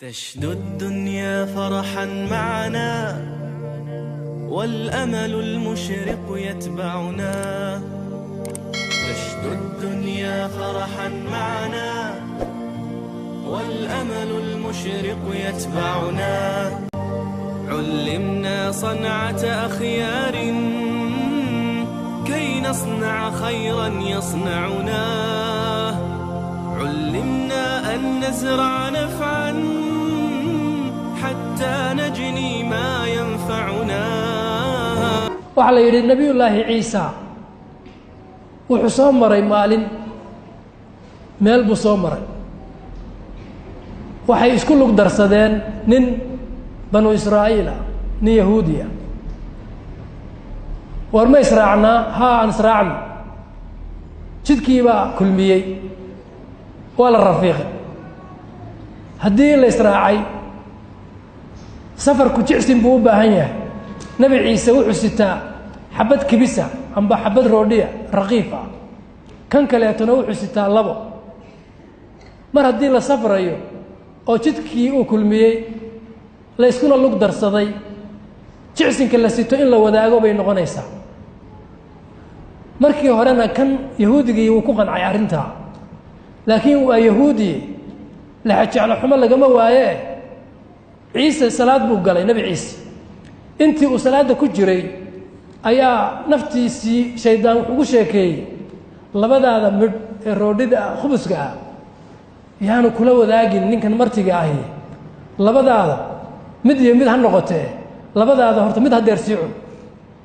تشدو الدنيا فرحا معنا والأمل المشرق يتبعنا. تشدو الدنيا فرحا معنا والأمل المشرق يتبعنا. علمنا صنعة أخيار كي نصنع خيرا يصنعنا. علمنا أن نزرع نفعا حتى نجني ما ينفعنا. waxaa la yidhi nebiyullaahi ciisa wuxuu soo maray maalin meel buu soo maray waxay isku lug darsadeen nin banu israa'iila nin yahuudiya war ma israacnaa haa aan israacno jidkii baa kulmiyey waa la rafiiqay haddii la israacay safarku jicsin buu u baahan yahay nebi ciise wuxuu sitaa xabad kibisa amba xabad roodhiya raqiif ah kan kaleetona wuxuu sitaa labo mar haddii la safrayo oo jidkii uu kulmiyey la iskuna lug darsaday jicsinka la sito in la wadaago bay noqonaysaa. markii horena kan yahuudigii wuu ku qancay arrintaa laakiin waa yahuudi laxajeclo xumo lagama waaye ciise salaad buu galay nebi ciise intii uu salaadda ku jiray ayaa naftiisii shaydaan wuxuu ugu sheekeeyey labadaada midh ee roodhida khubuska ah yaanu kula wadaagin ninkan martiga ahi labadaada mid iyo mid ha noqotee labadaada horta mid hadeer sii cun.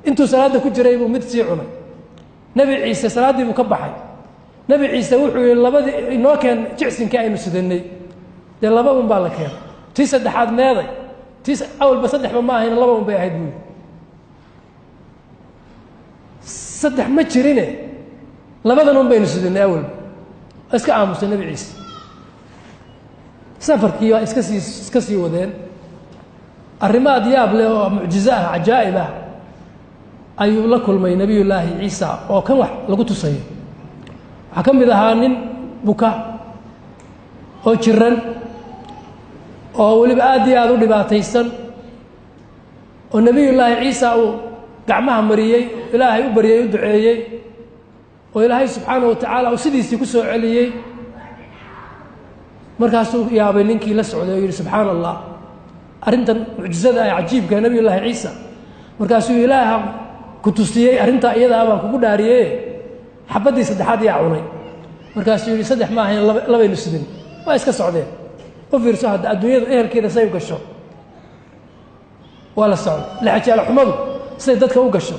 intuu salaadda ku jiray buu mid sii cunay. nebi ciise salaaddii buu ka baxay. nebi ciise wuxuu yihi labadii inoo keen jicsinkii aynu sidanay dee laba un baa la keenay tii saddexaad meeday tii awalba saddexba ma ahayna laba un bay ahayd buuli saddex ma jirine labadan un baynu sidanay awalba iska aamusay nebi ciise. safarkii waa iska sii wadeen arrimo ad yaab leh oo mucjizo ah cajaa'ib ah ayuu la kulmay nebiyullaahi ciisa oo kan wax lagu tusayo. waxaa ka mid ahaa nin buka oo jiran oo weliba aad iyo aad u dhibaataysan oo nebiyullaahi ciisa uu gacmaha mariyey ilaahay u baryey u duceeyey oo ilaahay subxaanahu wa tacaala uu sidiisii ku soo celiyey. markaasuu yaabay ninkii la socday oo yidhi subxaana allah arrintan mucjizada ah cajiibka nebiyullaahi ciisa. markaasuu ilaaha ku tusiyey arrintaa iyadaa baan kugu dhaariye xabaddii saddexaad yaa cunay. markaasuu yidhi saddex ma ahayn labaynu sidin waa iska socdeen. u fiirso hadda adduunyadu ehelkeeda say u gasho waa la socday laxajaalo xumadu siday dadka u gasho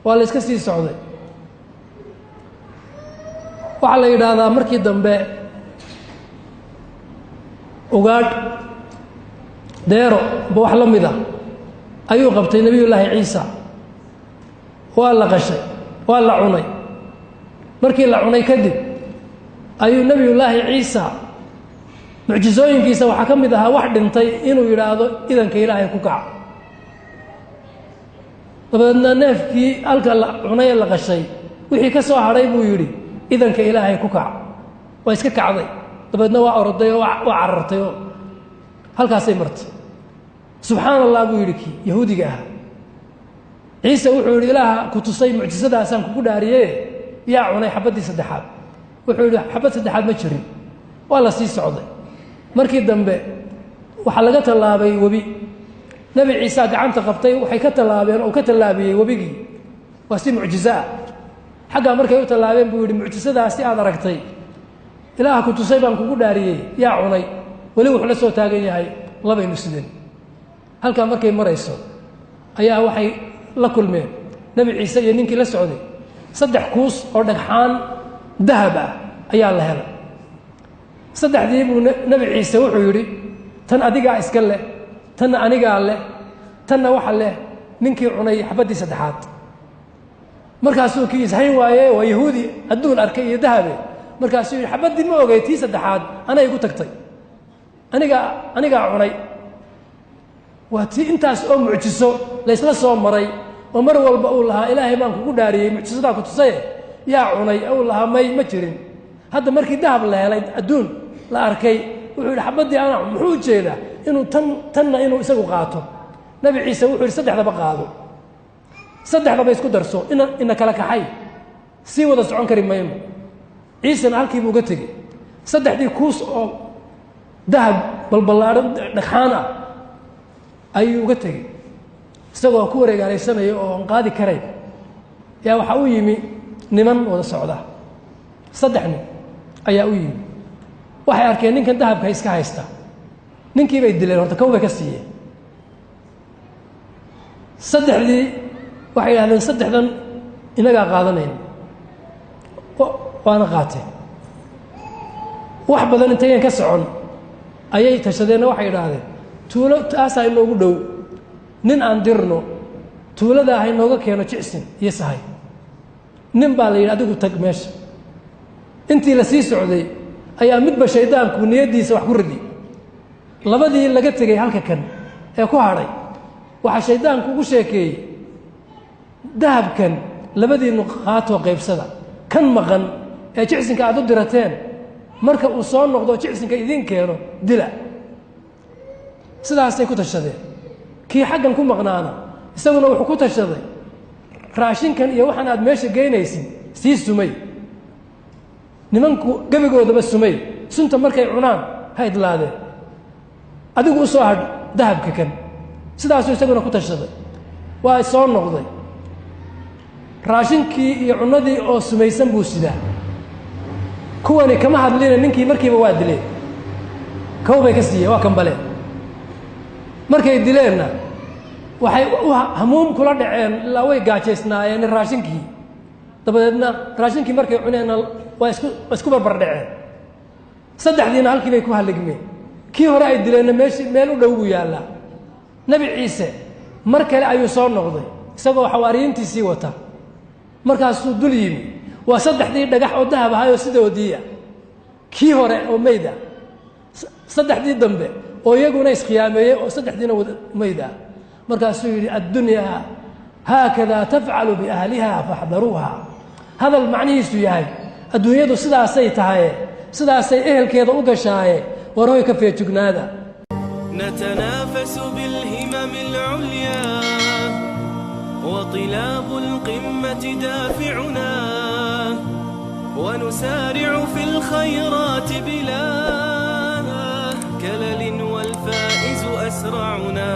waa la iska sii socday. waxaa la yidhaahdaa markii dambe ugaadh deero ba wax la mid a ayuu qabtay nebiyullaahi ciisa waa la qashay waa la cunay. markii la cunay kadib ayuu nebiyullaahi ciisa mucjisooyinkiisa waxaa ka mid ahaa wax dhintay inuu yidhaahdo idanka ilaahay ku kaca. dabadeedna neefkii halka la cunay ee la qashay wixii ka soo hadhay buu yidhi idanka ilaahay ku kaca. waa iska kacday dabeedna waa oroday oo waa carartay oo halkaasay martay. subxaana allah buu yidhi kii yahuudiga ah. ciise wuxuu yidhi ilaaha ku tusay mucjisadaasaan kugu dhaariye yaa cunay xabaddii saddexaad. wuxuu yidhi xabad saddexaad ma jirin. waa la sii socday. markii dambe waxaa laga tallaabay webi. nebi ciisa gacanta qabtay waxay ka tallaabeen oo ka tallaabiyey webigii waa si mucjizo ah. xaggaa markay u tallaabeen buu yidhi mucjisadaasi aad aragtay ilaaha ku tusay baan kugu dhaariyey yaa cunay weli wuxuu la soo taagan yahay labaynu sidin. halkaa markay marayso ayaa waxay la kulmeen nebi ciise iyo ninkii la socday 3 kuus oo dhagxaan dahab ah ayaa la helay. saddexdii buu nebi ciise wuxuu yidhi tan adigaa iska leh tanna anigaa leh tanna waxa leh ninkii cunay xabaddii saddexaad. markaasuu kii ishayn waaye waa yahuudi adduun arkay iyo dahabe. markaasuu yidhi xabaddii ma ogay tii saddexaad anay igu tagtay anigaa cunay. waa tii intaas oo mucjiso laysla soo maray oo mar walba uu lahaa ilaahay baan kugu dhaariyey mucjisadaa ku tusaye yaa cunay uu lahaa ma jirin. hadda markii dahab la helay adduun la arkay wuxuu xabadii ana muxuu jeedaa inuu tanna inuu isagu qaato nabi ciise wuxuu saddexdaba qaado saddexdaba isku darso ina kala kaxay si wada socon kari mayno ciisana halkii buu uga tegey saddexdii kuus oo dahab balballaaran dhagxaan ah ayuu uga tegey isagoo ku wareegaalaysanaya oo aan qaadi karayn yaa waxaa u yimi niman wada socda 3 nin ayaa u yimi waxay arkeen ninkan dahabka iska haysta ninkii bay dileen horta kow bay ka siiyeen saddexdii waxay yidhahdeen saddexdan inagaa qaadanayna waana qaateen wax badan intayan ka socon ayay tashadeenna waxay yidhaahdeen tuulo taasaa inoogu dhow nin aan dirno tuulada ah inooga keeno jicsin iyo sahay nin baa la yidhi adigu tag meesha intii la sii socday ayaa midba shaydaanku niyaddiisa wax ku ridi labadii laga tegey halka kan ee ku hadhay waxaa shaydaanku ugu sheekeeyey dahabkan labadiinnu qaatoo qaybsada kan maqan ee jicsinka aad u dirateen marka uu soo noqdo jicsinka idiin keeno dila sidaasay ku tashadeen kii xaggan ku maqnaana isaguna wuxuu ku tashaday raashinkan iyo waxaan aad meesha geynaysid sii sumay nimanku gebigoodaba sumay sunta markay cunaan ha idlaadeen adigu u soo hadh dahabka kan sidaasuu isaguna ku tashaday waa soo noqday raashinkii iyo cunadii oo sumaysan buu sidaa kuwani kama hadlina ninkii markiiba waa dileen kow bay ka siiyeen waa kambaleen markay dileenna waxay hamuum kula dhaceen ilaa way gaajaysnaayeen raashinkii dabadeedna raashinkii markay cuneenna waa isku barbar dhaceen saddexdiina halkii bay ku halligmeen kii hore ay dileenna meel u dhow buu yaallaa nebi ciise mar kale ayuu soo noqday isagoo xawaariyiintiisii wata markaasuu dul yimi waa saddexdii dhagax oo dahab ahayoo sidoodiia kii hore oo mayda saddexdii dambe oo iyaguna iskhiyaameeyey oo saddexdiina wada mayd ah markaasuu yidhi addunyaa haakadaa tafcalu biahliha faxdaruuha hadal macnihiisu yahay adduunyadu sidaasay tahaye sidaasay ehelkeeda u gashaaye warhoy ka feejignaada نتنافس بالهمم العليا وطلاب القمة دافعنا ونسارع في الخيرات بلا كلل والفائز أسرعنا